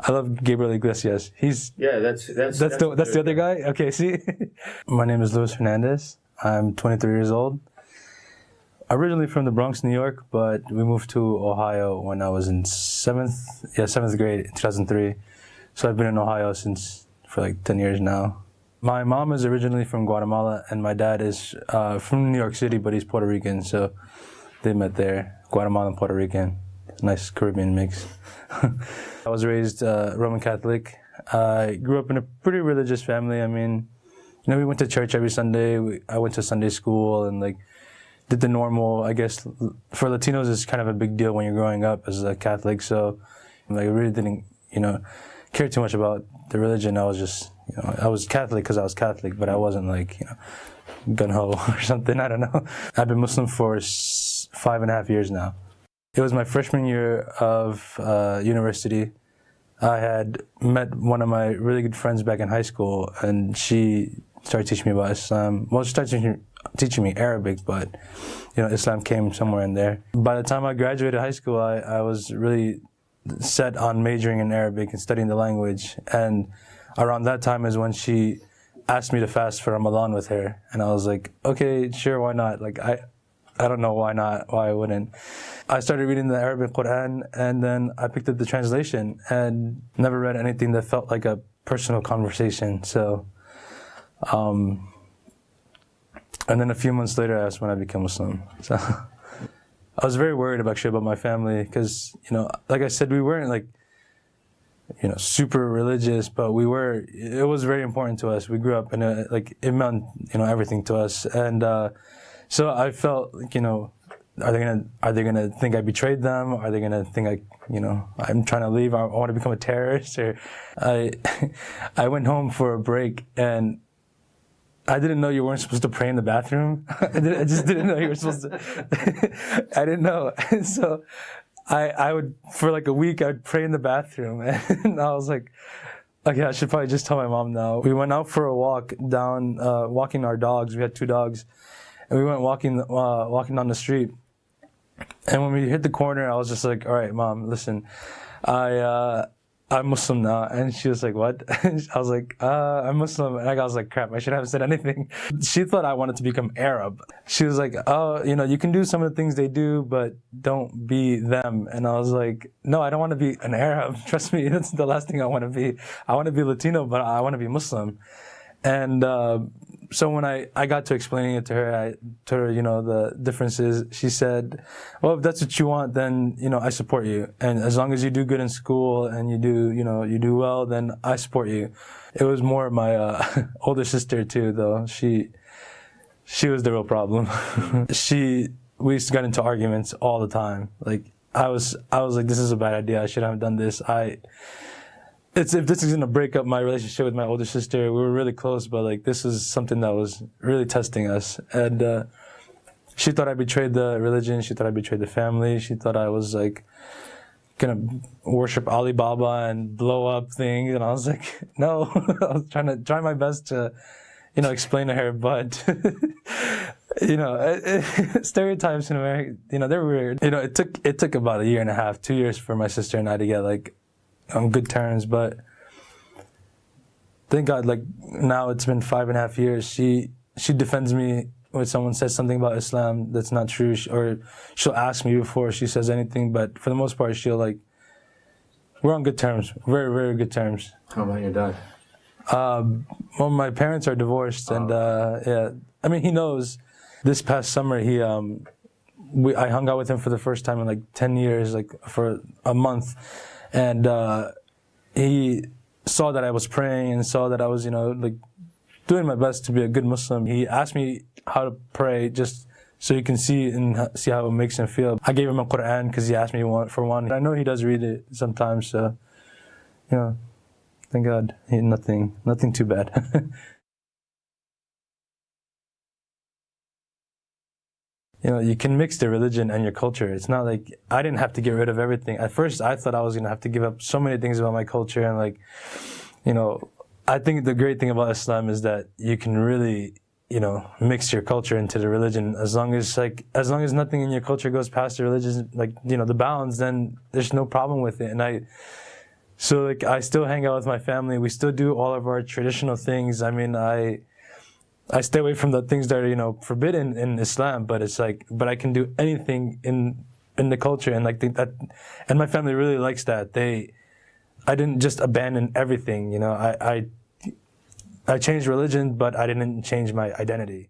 I love Gabriel Iglesias. He's that's the other guy. Okay, see. My name is Luis Hernandez. I'm 23 years old. Originally from the Bronx, New York, but we moved to Ohio when I was in seventh grade in 2003. So I've been in Ohio for like 10 years now. My mom is originally from Guatemala, and my dad is from New York City, but he's Puerto Rican. So they met there, Guatemala and Puerto Rican. Nice Caribbean mix. I was raised Roman Catholic. I grew up in a pretty religious family. I mean, you know, we went to church every Sunday. I went to Sunday school and like did the normal. I guess for Latinos, it's kind of a big deal when you're growing up as a Catholic. So like, I really didn't, you know, care too much about the religion. I was just, you know, I was Catholic because I was Catholic, but I wasn't like, you know, gun-ho or something. I don't know. I've been Muslim for 5.5 years now. It was my freshman year of university. I had met one of my really good friends back in high school, and she started teaching me about Islam. Well, she started teaching me Arabic, but you know, Islam came somewhere in there. By the time I graduated high school, I was really set on majoring in Arabic and studying the language. And around that time is when she asked me to fast for Ramadan with her, and I was like, okay, sure, why not? Like I don't know why not, why I wouldn't. I started reading the Arabic Quran, and then I picked up the translation and never read anything that felt like a personal conversation. So, and then a few months later, that's when I became Muslim. So I was very worried about my family because, you know, like I said, we weren't like, you know, super religious, but it was very important to us. We grew up in it meant, you know, everything to us. And so I felt like, you know, are they gonna think I betrayed them? Are they gonna think I'm trying to leave? I want to become a terrorist? Or I went home for a break, and I didn't know you weren't supposed to pray in the bathroom. I just didn't know you were supposed to. I didn't know. And so I would, for like a week, I would pray in the bathroom, and I was like, okay, I should probably just tell my mom now. We went out for a walk down, walking our dogs. We had 2 dogs. And we went walking down the street, and when we hit the corner, I was just like, "All right, Mom, listen, I'm Muslim now." And she was like, "What?" And I was like, "I'm Muslim." And I was like, "Crap, I should have said anything." She thought I wanted to become Arab. She was like, "Oh, you know, you can do some of the things they do, but don't be them." And I was like, "No, I don't want to be an Arab. Trust me, that's the last thing I want to be. I want to be Latino, but I want to be Muslim." And so when I got to explaining it to her, I told her, you know, the differences. She said, well, if that's what you want, then, you know, I support you. And as long as you do good in school and you do well, then I support you. It was more my older sister too, though. She was the real problem. We used to get into arguments all the time. Like I was like, this is a bad idea. I shouldn't have done this. If this is going to break up my relationship with my older sister, we were really close, but like this is something that was really testing us. And she thought I betrayed the religion. She thought I betrayed the family. She thought I was like going to worship Alibaba and blow up things. And I was like, no. I was try my best to, you know, explain to her, but you know, stereotypes in America, you know, they're weird. You know, it took about 1.5 years, 2 years for my sister and I to get like on good terms, but thank God, like now it's been 5.5 years. She defends me when someone says something about Islam that's not true, or she'll ask me before she says anything, but for the most part, we're on good terms, very, very good terms. How about your dad? Well, my parents are divorced, and yeah, I mean, he knows. This past summer, I hung out with him for the first time in like 10 years, like for a month. And he saw that I was praying and saw that I was, you know, like doing my best to be a good Muslim. He asked me how to pray just so you can see how it makes him feel. I gave him a Quran because he asked me for one. I know he does read it sometimes, so, you know, thank God, nothing too bad. You know, you can mix the religion and your culture. It's not like, I didn't have to get rid of everything. At first, I thought I was going to have to give up so many things about my culture. And like, you know, I think the great thing about Islam is that you can really, you know, mix your culture into the religion. As long as nothing in your culture goes past the religion, like, you know, the bounds, then there's no problem with it. And So like I still hang out with my family. We still do all of our traditional things. I mean, I stay away from the things that are, forbidden in Islam, but it's like, but I can do anything in the culture, and like that, and my family really likes that. I didn't just abandon everything, I changed religion, but I didn't change my identity.